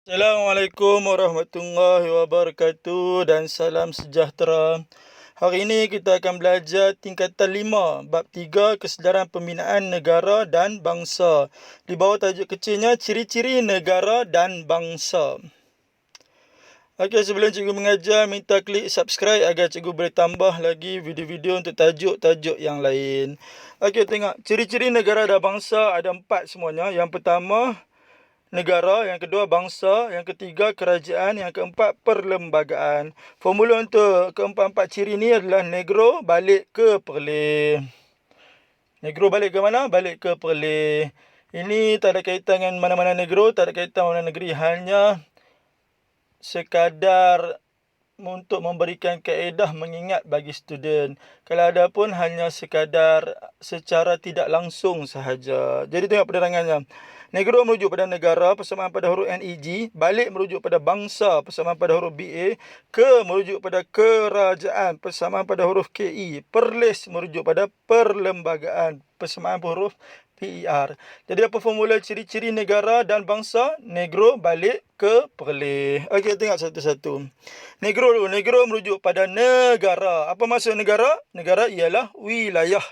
Assalamualaikum warahmatullahi wabarakatuh dan salam sejahtera. Hari ini kita akan belajar tingkatan 5, bab 3, kesedaran pembinaan negara dan bangsa. Di bawah tajuk kecilnya, ciri-ciri negara dan bangsa. Okey, sebelum cikgu mengajar, minta klik subscribe agar cikgu boleh tambah lagi video-video untuk tajuk-tajuk yang lain. Okey, tengok. Ciri-ciri negara dan bangsa ada 4 semuanya. Yang pertama, negara, yang kedua bangsa, yang ketiga kerajaan, yang keempat perlembagaan. Formula untuk keempat-empat ciri ni adalah negro balik ke perleh. Negro balik ke mana? Balik ke perleh. Ini tak ada kaitan dengan mana-mana negro, tak ada kaitan mana negeri, hanya sekadar untuk memberikan kaedah mengingat bagi student. Kalau ada pun hanya sekadar secara tidak langsung sahaja. Jadi tengok penerangannya. Negro merujuk pada negara, persamaan pada huruf NEG. Balik merujuk pada bangsa, persamaan pada huruf BA. Ke merujuk pada kerajaan, persamaan pada huruf KE. Perlis merujuk pada perlembagaan, persamaan pada huruf PER. Jadi apa formula ciri-ciri negara dan bangsa? Negro balik ke perleh. Okey, tengok satu-satu. Negro dulu. Negro merujuk pada negara. Apa maksud negara? Negara ialah wilayah.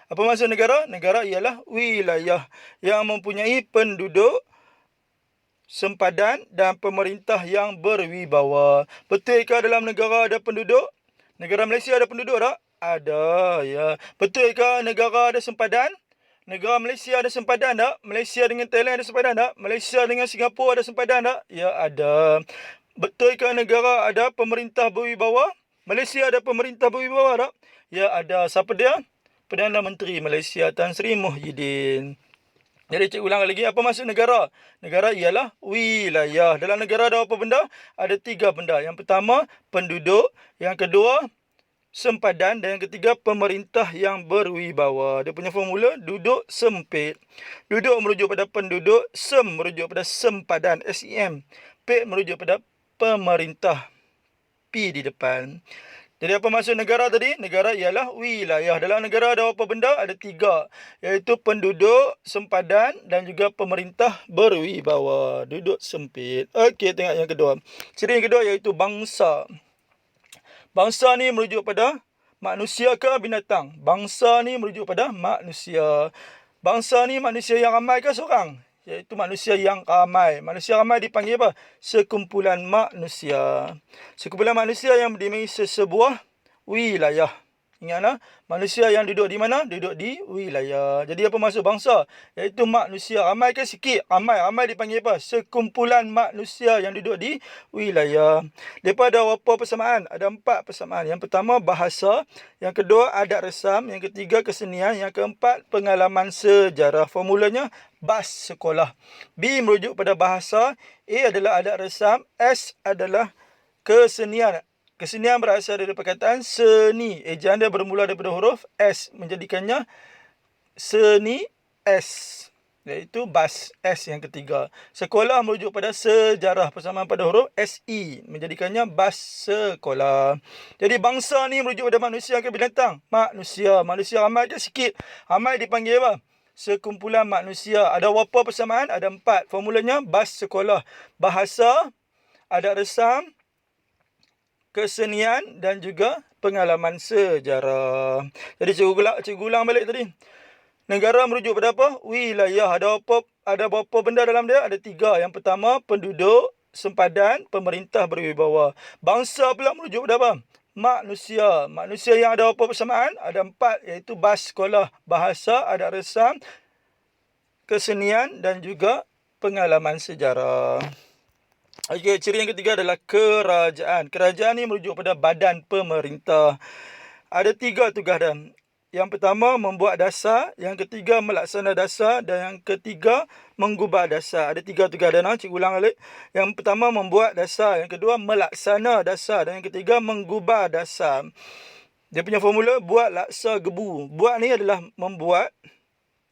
Apa maksud negara? Negara ialah wilayah yang mempunyai penduduk sempadan dan pemerintah yang berwibawa. Betulkah dalam negara ada penduduk? Negara Malaysia ada penduduk tak? Ada, ya. Betulkah negara ada sempadan? Negara Malaysia ada sempadan tak? Malaysia dengan Thailand ada sempadan tak? Malaysia dengan Singapura ada sempadan tak? Ya, ada. Betulkah negara ada pemerintah berwibawa? Malaysia ada pemerintah berwibawa tak? Ya, ada. Siapa dia? Perdana Menteri Malaysia Tan Sri Muhyiddin. Jadi cikgu ulang lagi, apa maksud negara? Negara ialah wilayah. Dalam negara ada apa benda? Ada 3 benda. Yang pertama, penduduk. Yang kedua, sempadan. Dan yang ketiga, pemerintah yang berwibawa. Dia punya formula, duduk sempit. Duduk merujuk pada penduduk. Sem merujuk pada sempadan, SEM. Pit merujuk pada pemerintah, P di depan. Jadi apa maksud negara tadi? Negara ialah wilayah. Dalam negara ada apa benda? Ada 3. Iaitu penduduk, sempadan dan juga pemerintah berwibawa. Duduk sempit. Okey, tengok yang kedua. Ciri yang kedua iaitu bangsa. Bangsa ni merujuk pada manusia ke binatang? Bangsa ni merujuk pada manusia. Bangsa ni manusia yang ramai ke seorang? Iaitu manusia yang ramai. Manusia ramai dipanggil apa? Sekumpulan manusia. Sekumpulan manusia yang berdiri sesebuah wilayah. Ingatlah, manusia yang duduk di mana? Duduk di wilayah. Jadi apa maksud bangsa? Iaitu manusia. Ramai ke sikit? Ramai. Ramai dipanggil apa? Sekumpulan manusia yang duduk di wilayah. Mereka ada berapa persamaan? Ada 4 persamaan. Yang pertama, bahasa. Yang kedua, adat resam. Yang ketiga, kesenian. Yang keempat, pengalaman sejarah. Formulanya, bas sekolah. B merujuk pada bahasa. A adalah adat resam. S adalah kesenian. Kesenian berasal dari perkataan seni. Ejaan dia bermula daripada huruf S. Menjadikannya seni S. Iaitu bas S yang ketiga. Sekolah merujuk pada sejarah. Persamaan pada huruf SE. Menjadikannya bas sekolah. Jadi bangsa ni merujuk pada manusia ke binatang? Manusia. Manusia ramai ke sikit? Ramai dipanggil apa? Sekumpulan manusia. Ada berapa persamaan? Ada 4. Formulanya bas sekolah. Bahasa, adat resam, kesenian dan juga pengalaman sejarah. Jadi cikgu ulang balik tadi. Negara merujuk pada apa? Wilayah. Ada berapa benda dalam dia? Ada 3. Yang pertama, penduduk, sempadan, pemerintah berwibawa. Bangsa pula merujuk pada apa? Manusia. Manusia yang ada berapa persamaan? Ada 4, iaitu bas sekolah, bahasa, adat resam, kesenian dan juga pengalaman sejarah. Okey, ciri yang ketiga adalah kerajaan. Kerajaan ni merujuk pada badan pemerintah. Ada 3 tugas dia. Yang pertama, membuat dasar. Yang ketiga, melaksana dasar. Dan yang ketiga, menggubah dasar. Ada 3 tugas dia. Cikgu ulang balik. Yang pertama, membuat dasar. Yang kedua, melaksana dasar. Dan yang ketiga, menggubah dasar. Dia punya formula, buat, laksa, gebu. Buat ni adalah membuat.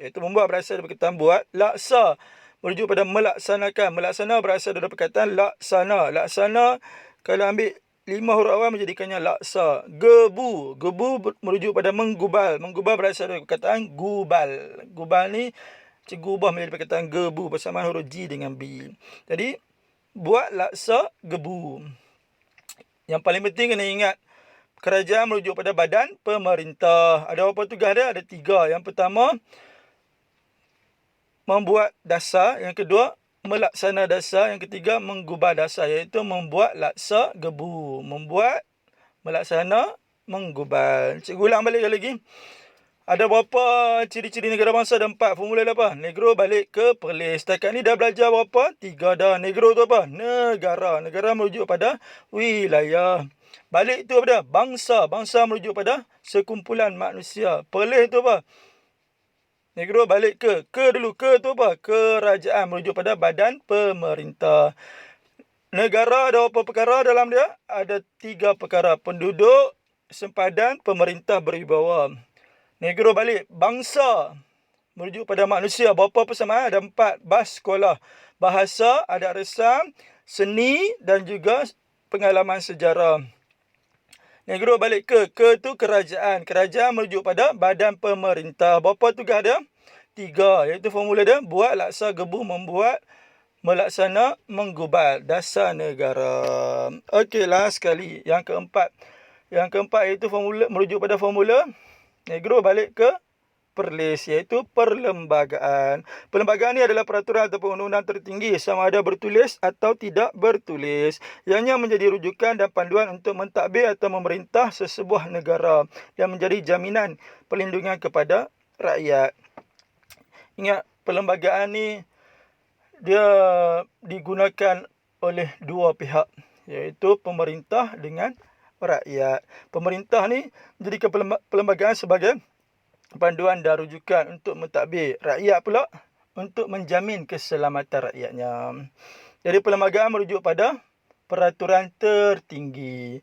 Iaitu membuat berasal dari perkataan buat. Laksa merujuk pada melaksanakan. Melaksana berasal dari perkataan laksana. Laksana, kalau ambil 5 huruf awal menjadikannya laksa. Gebu. Gebu merujuk pada menggubal. Menggubal berasal dari perkataan gubal. Gubal ni cikgu ubah menjadi perkataan gebu bersamaan huruf G dengan B. Jadi buat laksa gebu. Yang paling penting kena ingat, kerajaan merujuk pada badan pemerintah. Ada apa tugas dia? Ada 3. Yang pertama, membuat dasar. Yang kedua, melaksana dasar. Yang ketiga, menggubal dasar, iaitu membuat laksa gebu. Membuat, melaksana, menggubal. Cikgu ulang balik lagi. Ada berapa ciri-ciri negara bangsa? Ada 4. Formula dia apa? Negro balik ke Perlis. Setakat ni dah belajar berapa? 3 dah. Negro tu apa? Negara. Negara merujuk pada wilayah. Balik tu apa dia? Bangsa. Bangsa merujuk pada sekumpulan manusia. Perlis tu apa? Negro balik ke dulu. Ke tu apa? Kerajaan, merujuk pada badan pemerintah. Negara ada apa perkara dalam dia? Ada 3 perkara. Penduduk, sempadan, pemerintah berwibawa. Negro balik. Bangsa merujuk pada manusia. Berapa persamaan? Ada 4. Bas sekolah. Bahasa, adat resam, seni dan juga pengalaman sejarah. Negro balik ke tu kerajaan. Kerajaan merujuk pada badan pemerintah. Berapa tugas dia? 3. Iaitu formula dia, buat, laksa, gebu, membuat, melaksana, menggubal. Dasar negara. Okey, last sekali. Yang keempat. Yang keempat iaitu formula, merujuk pada formula. Negro balik ke Perlis, iaitu perlembagaan. Perlembagaan ni adalah peraturan ataupun undang-undang tertinggi, sama ada bertulis atau tidak bertulis, ianya menjadi rujukan dan panduan untuk mentadbir atau memerintah sesebuah negara yang menjadi jaminan perlindungan kepada rakyat. Ingat, perlembagaan ni dia digunakan oleh 2 pihak, iaitu pemerintah dengan rakyat. Pemerintah ni menjadikan perlembagaan sebagai panduan dan rujukan untuk mentadbir. Rakyat pula untuk menjamin keselamatan rakyatnya. Jadi perlembagaan merujuk pada peraturan tertinggi.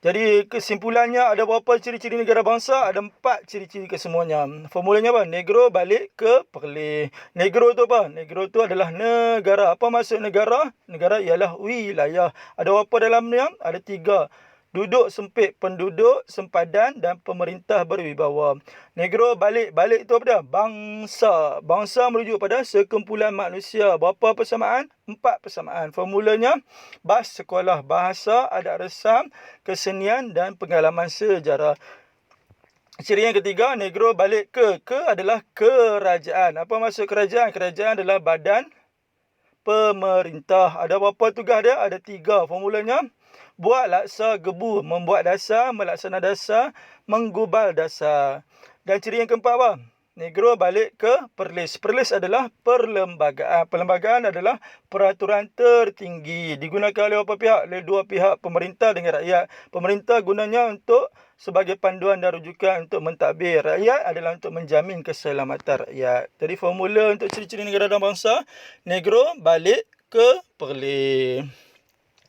Jadi kesimpulannya, ada berapa ciri-ciri negara bangsa? Ada 4 ciri-ciri kesemuanya. Formulanya apa? Negro balik ke Perlis. Negro tu apa? Negro tu adalah negara. Apa maksud negara? Negara ialah wilayah. Ada berapa dalamnya? Ada 3. Duduk sempit, penduduk, sempadan dan pemerintah berwibawa. Negro balik. Balik tu apa dia? Bangsa. Bangsa merujuk pada sekumpulan manusia. Berapa persamaan? 4 persamaan. Formulanya, bas sekolah, bahasa, adat resam, kesenian dan pengalaman sejarah. Ciri yang ketiga, negro balik ke adalah kerajaan. Apa maksud kerajaan? Kerajaan adalah badan pemerintah. Ada berapa tugas dia? Ada 3. Formulanya, buat, laksa, gebu, membuat dasar, melaksana dasar, menggubal dasar. Dan ciri yang keempat apa? Negro balik ke Perlis. Perlis adalah perlembagaan. Perlembagaan adalah peraturan tertinggi. Digunakan oleh apa pihak? Oleh 2 pihak, pemerintah dengan rakyat. Pemerintah gunanya untuk sebagai panduan dan rujukan untuk mentadbir. Rakyat adalah untuk menjamin keselamatan rakyat. Jadi formula untuk ciri-ciri negara dan bangsa, Negro balik ke Perlis.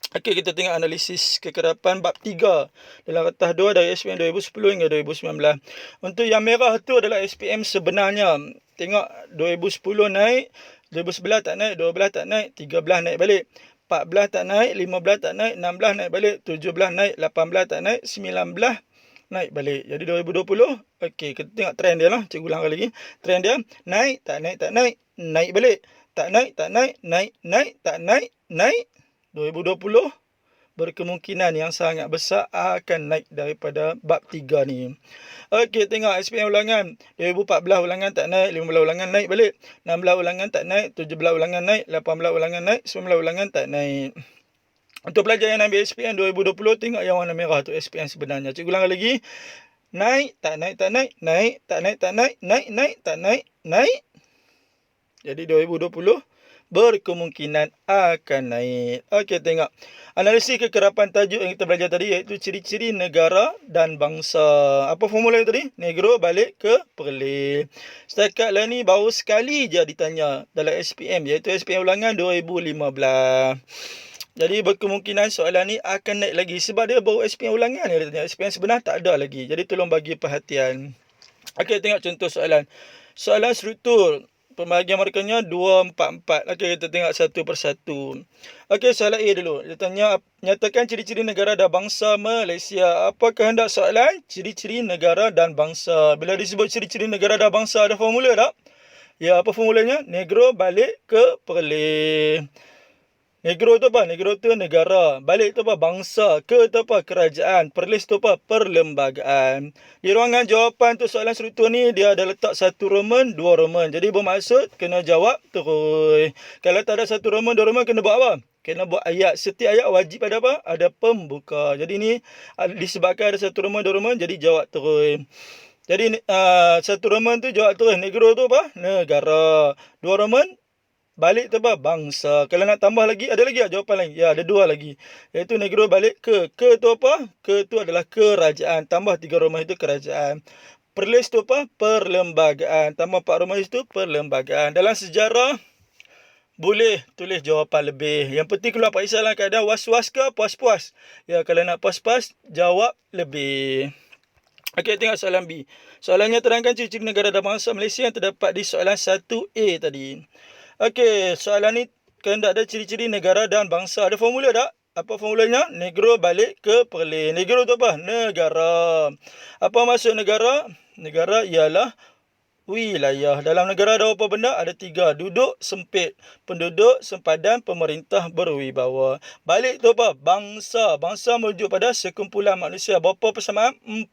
Okey, kita tengok analisis kekerapan bab 3 dalam kertas 2 dari SPM 2010 hingga 2019. Untuk yang merah tu adalah SPM sebenarnya. Tengok 2010 naik, 2011 tak naik, 12 tak naik, 13 naik balik. 14 tak naik, 15 tak naik, 16 naik balik, 17 naik, 18 tak naik, 19 naik balik. Jadi 2020, okey, kita tengok trend dia lah. Cikgu ulang lagi. Trend dia, naik, tak naik, tak naik, naik balik. Tak naik, tak naik, naik, naik, tak naik, naik. 2020 berkemungkinan yang sangat besar akan naik daripada bab 3 ni. Okey, tengok SPM ulangan. 2014 ulangan tak naik, 15 ulangan naik balik. 16 ulangan tak naik, 17 ulangan naik, 18 ulangan naik, 19 ulangan tak naik. Untuk pelajar yang ambil SPM 2020, tengok yang warna merah tu SPM sebenarnya. Cikgu ulang lagi. Naik, tak naik, tak naik, naik, tak naik, tak naik, naik, naik, tak naik, naik. Jadi 2020 berkemungkinan akan naik. Okey, tengok. Analisis kekerapan tajuk yang kita belajar tadi, iaitu ciri-ciri negara dan bangsa. Apa formula tadi? Negro balik ke Perlis. Setakat lah ni baru sekali je ditanya dalam SPM, iaitu SPM ulangan 2015. Jadi berkemungkinan soalan ni akan naik lagi sebab dia baru SPM ulangan yang ditanya. SPM sebenar tak ada lagi. Jadi tolong bagi perhatian. Okey, tengok contoh soalan. Soalan struktur. Pembahagian markahnya 2, 4, 4. Okey, kita tengok satu persatu. Okey, soalan A dulu. Dia tanya, nyatakan ciri-ciri negara dan bangsa Malaysia. Apa kehendak soalan? Ciri-ciri negara dan bangsa. Bila disebut ciri-ciri negara dan bangsa, ada formula tak? Ya, apa formulanya? Negro balik ke Perlis. Negro tu apa? Negro tu negara. Balik tu apa? Bangsa. Ke tu apa? Kerajaan. Perlis tu apa? Perlembagaan. Di ruangan jawapan tu soalan struktur ni dia ada letak satu roman, dua roman. Jadi bermaksud kena jawab terus. Kalau tak ada satu roman, dua roman kena buat apa? Kena buat ayat. Setiap ayat wajib ada apa? Ada pembuka. Jadi ni disebabkan ada satu roman, dua roman, jadi jawab terus. Jadi satu roman tu jawab terus. Negro tu apa? Negara. Dua roman balik tu apa? Bangsa. Kalau nak tambah lagi, ada lagi tak jawapan lain? Ya, ada dua lagi. Iaitu negro balik ke. Ke tu apa? Ke tu adalah kerajaan. Tambah tiga rumah itu kerajaan. Perlis tu apa? Perlembagaan. Tambah empat rumah itu perlembagaan. Dalam sejarah, boleh tulis jawapan lebih. Yang penting keluar Pak Isal dalam keadaan was-was ke puas-puas. Ya, kalau nak puas-puas, jawab lebih. Okey, tengok soalan B. Soalannya terangkan ciri-ciri negara dan bangsa Malaysia yang terdapat di soalan 1A tadi. Okey, soalan ni kena ada ciri-ciri negara dan bangsa. Ada formula tak? Apa formulanya? Negro balik ke Perlis. Negro tu apa? Negara. Apa maksud negara? Negara ialah wilayah. Dalam negara ada apa benda? Ada tiga. Duduk sempit, penduduk sempadan, pemerintah berwibawa. Balik tu apa? Bangsa. Bangsa merujuk pada sekumpulan manusia. Berapa persamaan? 4.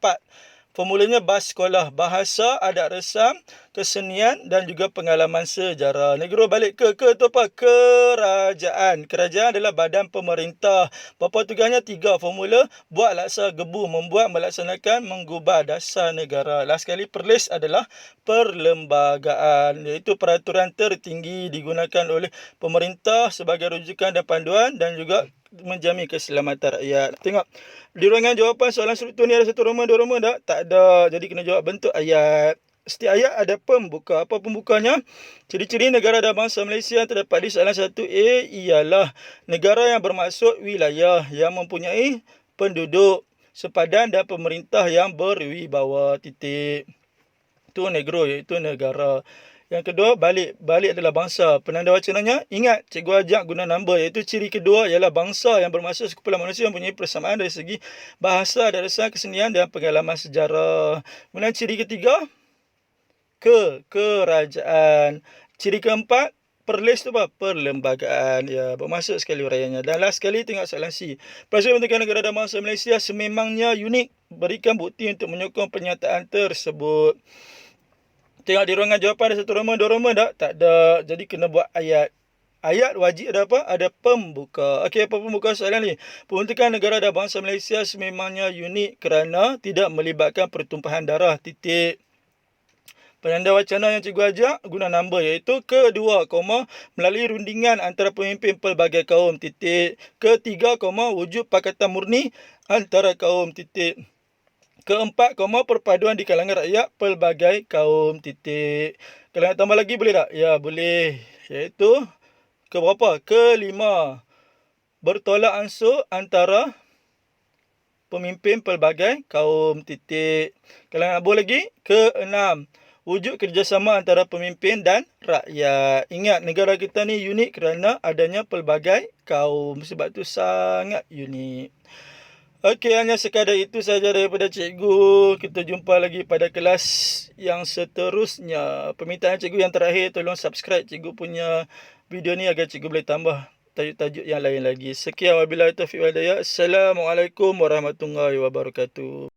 Formulanya bas sekolah, bahasa, adat resam, kesenian dan juga pengalaman sejarah. Negro balik ke tu apa? Kerajaan. Kerajaan adalah badan pemerintah. Berapa tugasnya? 3. Formula buat, laksa, gebu, membuat, melaksanakan, menggubah dasar negara. Last sekali, Perlis adalah perlembagaan, iaitu peraturan tertinggi digunakan oleh pemerintah sebagai rujukan dan panduan dan juga menjamin keselamatan rakyat. Tengok, di ruangan jawapan soalan struktur ni ada satu roman, dua roman tak? Tak ada. Jadi kena jawab bentuk ayat. Setiap ayat ada pembuka. Apa pembukanya? Ciri-ciri negara dan bangsa Malaysia yang terdapat di soalan 1A ialah negara yang bermaksud wilayah yang mempunyai penduduk sepadan dan pemerintah yang berwibawa. Titik. Itu negro, iaitu negara. Yang kedua, balik. Balik adalah bangsa. Penanda wacananya, ingat, cikgu ajak guna number. Iaitu ciri kedua ialah bangsa yang bermaksud sekumpulan manusia yang mempunyai persamaan dari segi bahasa, dasar kesenian dan pengalaman sejarah. Kemudian ciri ketiga, kerajaan. Ciri keempat, Perlis tu apa? Perlembagaan. Ya, bermaksud sekali uraiannya. Dan last sekali tengok soalan C. Presiden Menteri Negara dan Bangsa Malaysia sememangnya unik. Berikan bukti untuk menyokong pernyataan tersebut. Tengok di ruangan jawapan ada satu roman, dua roman tak? Tak ada. Jadi kena buat ayat. Ayat wajib ada apa? Ada pembuka. Okey, apa pembuka soalan ni? Pembentukan negara dan bangsa Malaysia sememangnya unik kerana tidak melibatkan pertumpahan darah. Titik. Penanda wacana yang cikgu ajak guna number iaitu kedua, melalui rundingan antara pemimpin pelbagai kaum. Titik. Ketiga, wujud pakatan murni antara kaum. Titik. Keempat, perpaduan di kalangan rakyat pelbagai kaum. Titik. Kalau nak tambah lagi boleh tak? Ya, boleh. Iaitu ke berapa? Kelima, bertolak ansur antara pemimpin pelbagai kaum. Titik. Kalau nak tambah lagi, keenam, wujud kerjasama antara pemimpin dan rakyat. Ingat, negara kita ni unik kerana adanya pelbagai kaum. Sebab tu sangat unik. Okey, hanya sekadar itu saja daripada cikgu. Kita jumpa lagi pada kelas yang seterusnya. Permintaan cikgu yang terakhir, tolong subscribe cikgu punya video ni agar cikgu boleh tambah tajuk-tajuk yang lain lagi. Sekian, wabillahi taufiq wal hidayah. Assalamualaikum warahmatullahi wabarakatuh.